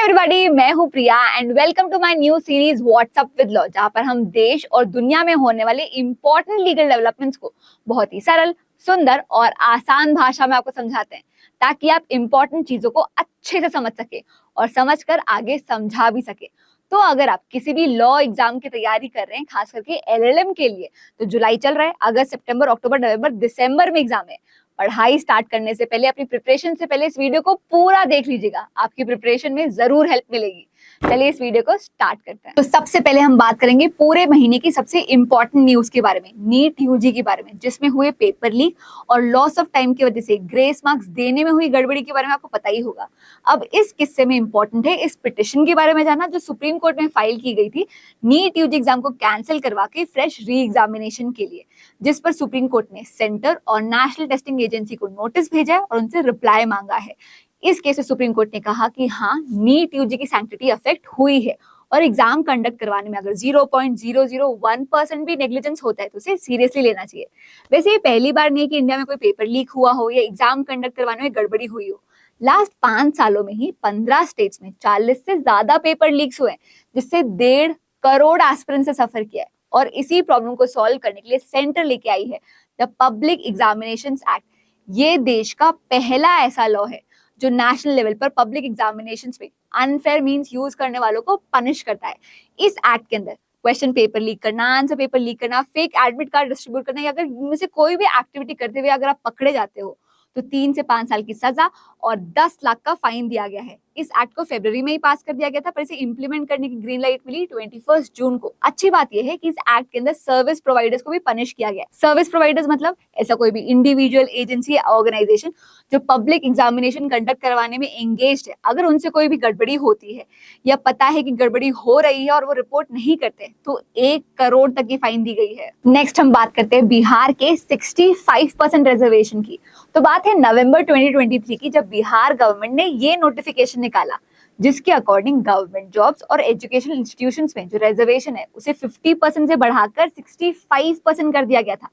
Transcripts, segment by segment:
Everybody, मैं हूं Priya and welcome to my new series WhatsApp with law, जहां पर हम देश और दुनिया में होने वाले इंपॉर्टेंट लीगल डेवलपमेंट्स को बहुत ही सरल, सुंदर और आसान भाषा में आपको समझाते हैं ताकि आप इंपॉर्टेंट चीजों को अच्छे से समझ सके और समझकर आगे समझा भी सके। तो अगर आप किसी भी लॉ एग्जाम की तैयारी कर रहे हैं, खास करके एलएलएम के लिए, तो जुलाई चल रहा है, अगस्त, सितंबर, अक्टूबर, नवंबर, दिसंबर में एग्जाम है। पढ़ाई स्टार्ट करने से पहले, अपनी प्रिपरेशन से पहले इस वीडियो को पूरा देख लीजिएगा, आपकी प्रिपरेशन में जरूर हेल्प मिलेगी। चलिए इस वीडियो को स्टार्ट करते हैं। तो सबसे पहले हम बात करेंगे पूरे महीने की सबसे इंपॉर्टेंट न्यूज के बारे में, नीट यूजी के बारे में, जिसमें हुए पेपर लीक और लॉस ऑफ टाइम की वजह से ग्रेस मार्क्स देने में हुई गड़बड़ी के बारे में आपको पता ही होगा। अब इस किस्से में इंपॉर्टेंट है इस पिटिशन के बारे में जानना, जो सुप्रीम कोर्ट में फाइल की गई थी नीट यूजी एग्जाम को कैंसिल करवा के फ्रेश री एग्जामिनेशन के लिए, जिस पर सुप्रीम कोर्ट ने सेंटर और नेशनल टेस्टिंग एजेंसी को नोटिस भेजा है और उनसे रिप्लाई मांगा है। इस केस में सुप्रीम कोर्ट ने कहा कि हाँ, नीट यूजी की सैंक्टिटी अफेक्ट हुई है और एग्जाम कंडक्ट करवाने में अगर 0.001% भी नेग्लिजेंस होता है तो उसे सीरियसली लेना चाहिए। वैसे ये पहली बार नहीं कि इंडिया में कोई पेपर लीक हुआ हो या एग्जाम कंडक्ट करवाने में गड़बड़ी हुई हो। लास्ट 5 सालों में ही 15 स्टेट्स में 40 से ज्यादा पेपर लीक्स हुए, जिससे 1.5 करोड़ एस्पिरेंट्स से सफर किया है। और इसी प्रॉब्लम को सॉल्व करने के लिए सेंटर लेके आई है द पब्लिक एग्जामिनेशंस एक्ट। ये देश का पहला ऐसा लॉ है जो नेशनल लेवल पर पब्लिक एग्जामिनेशंस में अनफेयर मींस यूज करने वालों को पनिश करता है। इस एक्ट के अंदर क्वेश्चन पेपर लीक करना, आंसर पेपर लीक करना, फेक एडमिट कार्ड डिस्ट्रीब्यूट करना, या अगर इनमें से कोई भी एक्टिविटी करते हुए अगर आप पकड़े जाते हो तो 3 से 5 साल की सजा और 10 लाख का फाइन दिया गया है। इस एक्ट को फरवरी में ही पास कर दिया गया था, पर इसे इंप्लीमेंट करने की ग्रीन लाइट मिली 21 जून को। अच्छी बात यह है कि इस एक्ट के अंदर सर्विस प्रोवाइडर्स को भी पनिश किया गया है। सर्विस प्रोवाइडर्स मतलब ऐसा कोई भी इंडिविजुअल, एजेंसी या ऑर्गेनाइजेशन जो पब्लिक एग्जामिनेशन कंडक्ट करवाने में एंगेज्ड है, अगर उनसे कोई भी गड़बड़ी होती है या पता है कि गड़बड़ी हो रही है और वो रिपोर्ट नहीं करते तो 1 करोड़ तक की फाइन दी गई है। नेक्स्ट हम बात करते हैं बिहार के 65% रिजर्वेशन की। तो बात है नवंबर 2023 की, जब बिहार गवर्नमेंट ने ये नोटिफिकेशन निकाला जिसके अकॉर्डिंग गवर्नमेंट जॉब्स और एजुकेशनल इंस्टीट्यूशंस में जो रिजर्वेशन है उसे 50% से बढ़ाकर 65% कर दिया गया था।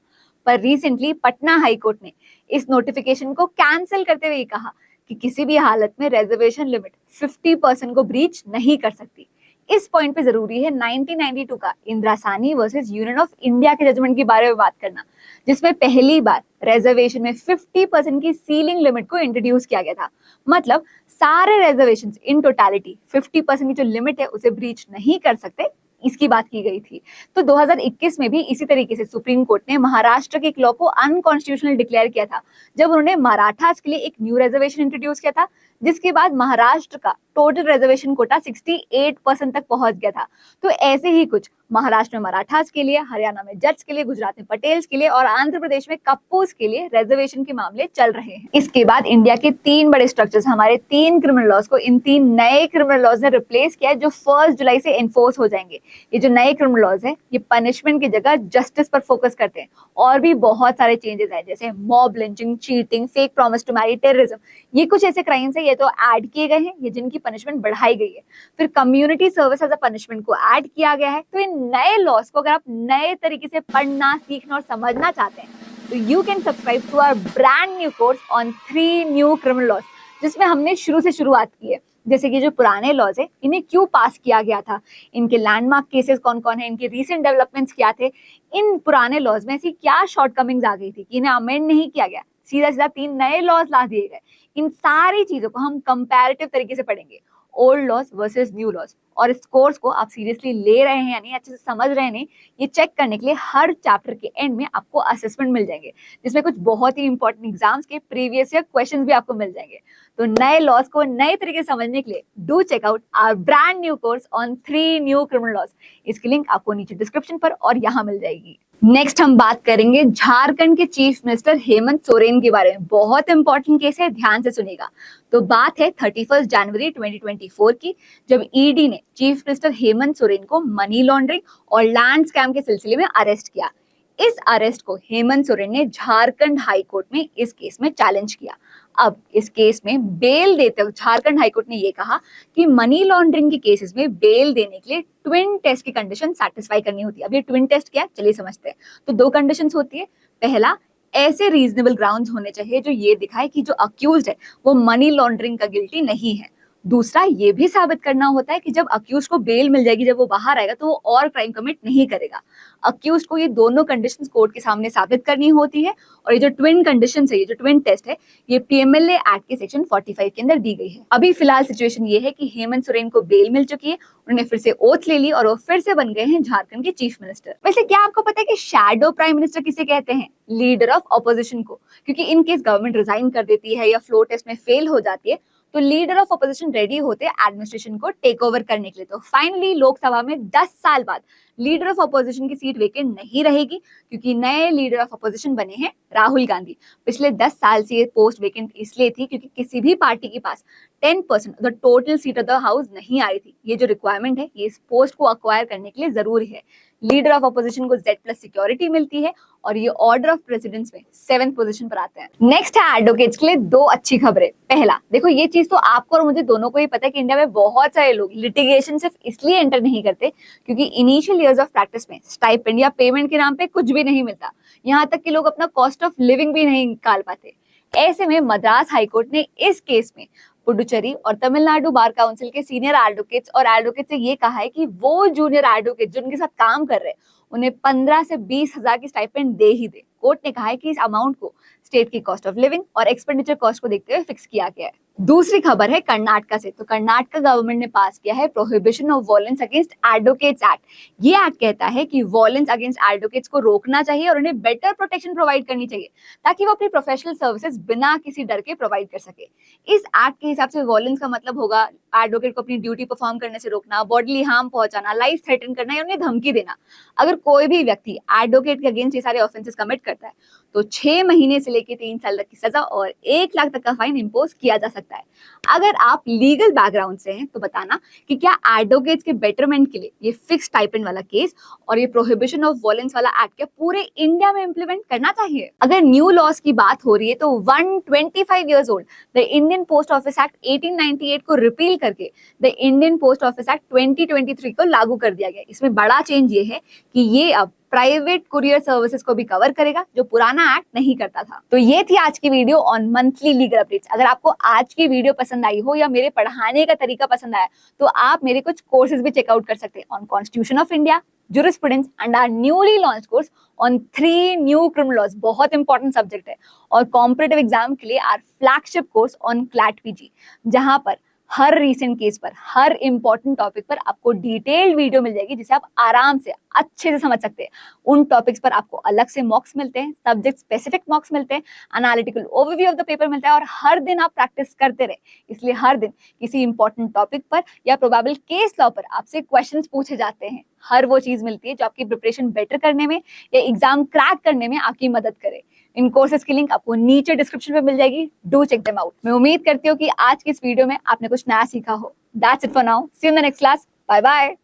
पर रिसेंटली पटना हाई कोर्ट ने इस नोटिफिकेशन को कैंसिल करते हुए कहा कि किसी भी हालत में रिजर्वेशन लिमिट 50% को ब्रीच नहीं कर सकती। इस पॉइंट पे जरूरी है 1992 का इंदिरासानी वर्सेस यूनियन ऑफ इंडिया के जजमेंट के बारे में बात करना, जिसमें पहली बार रिजर्वेशन में 50% की सीलिंग लिमिट को इंट्रोड्यूस किया गया था। मतलब सारे रिजर्वेशंस इन टोटलिटी 50% की जो लिमिट है उसे ब्रीच नहीं कर सकते, इसकी बात की गई थी। तो 2021 में भी इसी तरीके से सुप्रीम कोर्ट ने महाराष्ट्र के एक लॉ को अनकॉन्स्टिट्यूशनल डिक्लेयर किया था, जब उन्होंने मराठास के लिए एक न्यू रिजर्वेशन इंट्रोड्यूस किया था, जिसके बाद महाराष्ट्र का टोटल रिजर्वेशन कोटा 68% तक पहुंच गया था। तो ऐसे ही कुछ महाराष्ट्र में मराठास के लिए, हरियाणा में जट्स के लिए, गुजरात में पटेल्स के लिए और आंध्र प्रदेश में कप्पूस के लिए रिजर्वेशन के मामले चल रहे हैं। इसके बाद इंडिया के 3 बड़े स्ट्रक्चर्स, हमारे 3 क्रिमिनल लॉज को इन 3 नए क्रिमिनल लॉज ने रिप्लेस किया है, जो 1 जुलाई से एनफोर्स हो जाएंगे। ये जो नए क्रिमिनल लॉज है ये पनिशमेंट की जगह जस्टिस पर फोकस करते हैं। और भी बहुत सारे चेंजेस हैं, जैसे mob lynching, cheating, fake promise to marry, terrorism. ये कुछ ऐसे क्राइम्स है ये तो ऐड किए गए हैं, ये जिनकी पनिशमेंट बढ़ाई गई है। फिर community service as a punishment को ऐड किया गया है। तो इन नए लॉज को अगर आप नए तरीके से पढ़ना, सीखना और समझना चाहते हैं तो you can subscribe to our brand new course on 3 new criminal laws, जिसमें हमने शुरू से शुरुआत की है। जैसे कि जो पुराने लॉज है इन्हें क्यों पास किया गया था, इनके लैंडमार्क केसेस कौन कौन है, इनके रीसेंट डेवलपमेंट्स क्या थे, इन पुराने लॉज में ऐसी क्या शॉर्टकमिंग्स आ गई थी कि इन्हें अमेंड नहीं किया गया, सीधा सीधा 3 नए लॉज ला दिए गए। इन सारी चीजों को हम कंपैरेटिव तरीके से पढ़ेंगे, old laws versus new laws. और इस कोर्स को आप सीरियसली ले रहे हैं या नहीं, अच्छे से समझ रहे हैं नहीं, ये चेक करने के लिए हर चैप्टर के एंड में आपको असेसमेंट मिल जाएंगे, जिसमें कुछ बहुत ही इंपॉर्टेंट एग्जाम्स के प्रीवियस ईयर क्वेश्चंस भी आपको मिल जाएंगे। तो नए लॉज को नए तरीके से समझने के लिए do check out our brand new course on 3 new criminal laws. इसकी लिंक आपको नीचे डिस्क्रिप्शन पर और यहाँ मिल जाएगी। नेक्स्ट हम बात करेंगे झारखंड के चीफ मिनिस्टर हेमंत सोरेन के बारे में। बहुत इंपॉर्टेंट केस है, ध्यान से सुनिएगा। तो बात है 31 जनवरी 2024 की, जब ईडी ने चीफ मिनिस्टर हेमंत सोरेन को मनी लॉन्ड्रिंग और लैंड स्कैम के सिलसिले में अरेस्ट किया। इस अरेस्ट को हेमंत सोरेन ने झारखंड हाई कोर्ट में इस केस में चैलेंज किया। अब इस केस में बेल देते हुए झारखंड हाईकोर्ट ने यह कहा कि मनी लॉन्ड्रिंग के केसेस में बेल देने के लिए ट्विन टेस्ट की कंडीशन सैटिस्फाई करनी होती है। अब ये ट्विन टेस्ट क्या है, चलिए समझते हैं। तो 2 कंडीशंस होती है। पहला, ऐसे रीजनेबल ग्राउंड्स होने चाहिए जो ये दिखाए कि जो अक्यूज्ड है वो मनी लॉन्ड्रिंग का गिल्टी नहीं है। दूसरा ये भी साबित करना होता है कि जब अक्यूज को बेल मिल जाएगी, जब वो बाहर आएगा, तो वो और क्राइम कमिट नहीं करेगा। अक्यूज को ये दोनों कंडीशंस कोर्ट के सामने साबित करनी होती है। और ये जो ट्विन कंडीशंस है, ये जो ट्विन टेस्ट है, ये पीएमएलए एक्ट के सेक्शन 45 के अंदर दी गई है। अभी फिलहाल सिचुएशन ये है कि हेमंत सोरेन को बेल मिल चुकी है, उन्होंने फिर से ओथ ले ली और वो फिर से बन गए हैं झारखंड के चीफ मिनिस्टर। वैसे क्या आपको पता है कि शैडो प्राइम मिनिस्टर किसे कहते हैं? लीडर ऑफ ऑपोजिशन को। क्योंकि इन केस गवर्नमेंट रिजाइन कर देती है या फ्लोर टेस्ट में फेल हो जाती है, तो लीडर ऑफ ऑपोजिशन रेडी होते हैं एडमिनिस्ट्रेशन को टेक ओवर करने के लिए। तो फाइनली लोकसभा में 10 साल बाद लीडर ऑफ ऑपोजिशन की सीट वेकेंट नहीं रहेगी, क्योंकि नए लीडर ऑफ ऑपोजिशन बने हैं राहुल गांधी। पिछले 10 साल से ये पोस्ट वेकेंट इसलिए थी क्योंकि किसी भी पार्टी के पास 10% of the total seat of the house नहीं आई थी। ये जो रिक्वायरमेंट है, ये इस पोस्ट को अक्वायर करने के लिए जरूरी है। लीडर ऑफ ऑपोजिशन को Z+ सिक्योरिटी मिलती है और ये ऑर्डर ऑफ प्रेसिडेंस में 7th पोजीशन पर आते हैं। नेक्स्ट है एडवोकेट्स के लिए 2 अच्छी खबरें। पहला, देखो ये चीज तो आपको और मुझे दोनों को ही पता है कि इंडिया में बहुत सारे लोग लिटिगेशन सिर्फ इसलिए एंटर नहीं करते क्योंकि इनिशियल इयर्स ऑफ प्रैक्टिस में स्टाइपेंड या पेमेंट के नाम पे कुछ भी नहीं मिलता। यहाँ तक कि लोग अपना कॉस्ट ऑफ लिविंग भी नहीं निकाल पाते। ऐसे में मद्रास हाईकोर्ट ने इस केस में पुडुचेरी और तमिलनाडु बार काउंसिल के सीनियर एडवोकेट्स और एडवोकेट से ये कहा है कि वो जूनियर एडवोकेट जो उनके साथ काम कर रहे हैं, उन्हें 15 से 20 हजार की स्टाइपेंड दे ही दे। कोर्ट ने कहा है कि इस अमाउंट को स्टेट की कॉस्ट ऑफ लिविंग और एक्सपेंडिचर कॉस्ट को देखते हुए फिक्स किया गया है। दूसरी खबर है कर्नाटका से। तो कर्नाटका गवर्नमेंट ने पास किया है prohibition of violence against advocates act. ये एक्ट कहता है कि वायलेंस अगेंस्ट एडवोकेट्स को रोकना चाहिए और उन्हें बेटर प्रोटेक्शन प्रोवाइड करनी चाहिए ताकि वो अपनी प्रोफेशनल सर्विसेज बिना किसी डर के प्रोवाइड कर सके। इस एक्ट के हिसाब से वायलेंस का मतलब होगा एडवोकेट को अपनी ड्यूटी परफॉर्म करने से रोकना, बॉडीली हार्म पहुंचाना, लाइफ थ्रेटन करना या उन्हें धमकी देना। अगर कोई भी व्यक्ति एडवोकेट के अगेंस्ट ये सारे ऑफेंसेस कमिट करता है तो 6 महीने से लेकर 3 साल तक की सजा और 1 लाख तक का फाइन इंपोज किया जा सकता है। अगर आप लीगल बैकग्राउंड से हैं तो बताना कि क्या एडवोकेट्स के बेटरमेंट के लिए ये फिक्स स्टाइपेंड वाला केस और ये प्रोहिबिशन ऑफ वायलेंस वाला एक्ट क्या पूरे इंडिया में इंप्लीमेंट करना चाहिए? अगर न्यू लॉस की बात हो रही है तो 125 years old the Indian post office act 1898 को रिपील करके the Indian post office act 2023 को लागू कर दिया गया। इसमें बड़ा चेंज ये है कि ये अब प्राइवेट कुरियर सर्विसेज को भी कवर करेगा, जो पुराना एक्ट नहीं करता था। तो ये थी आज की video on monthly legal updates. अगर आपको आज की वीडियो पसंद आई हो या मेरे पढ़ाने का तरीका पसंद आया तो आप मेरे कुछ कोर्सेज भी चेकआउट कर सकते हैं on constitution of India, jurisprudence and our newly launched course on 3 new criminal laws। बहुत इंपॉर्टेंट सब्जेक्ट है। और कॉम्पिटिटिव एग्जाम के लिए our flagship course on CLAT PG, जहां पर हर रीसेंट केस पर, हर इंपॉर्टेंट टॉपिक पर आपको डिटेल्ड वीडियो मिल जाएगी जिसे आप आराम से अच्छे से समझ सकते हैं। उन टॉपिक्स पर आपको अलग से मॉक्स मिलते हैं, सब्जेक्ट स्पेसिफिक मॉक्स मिलते हैं, analytical overview of the paper मिलता है और हर दिन आप प्रैक्टिस करते रहे। इसलिए हर दिन किसी इंपॉर्टेंट टॉपिक पर या प्रोबेबल केस लॉ पर आपसे क्वेश्चंस पूछे जाते हैं। हर वो चीज मिलती है जो आपकी प्रिपरेशन बेटर करने में या एग्जाम क्रैक करने में आपकी मदद करे। इन कोर्सेज की लिंक आपको नीचे डिस्क्रिप्शन में मिल जाएगी। Do check them out. मैं उम्मीद करती हूँ कि आज की इस वीडियो में आपने कुछ नया सीखा हो। That's it for now. See you in the next class. Bye bye.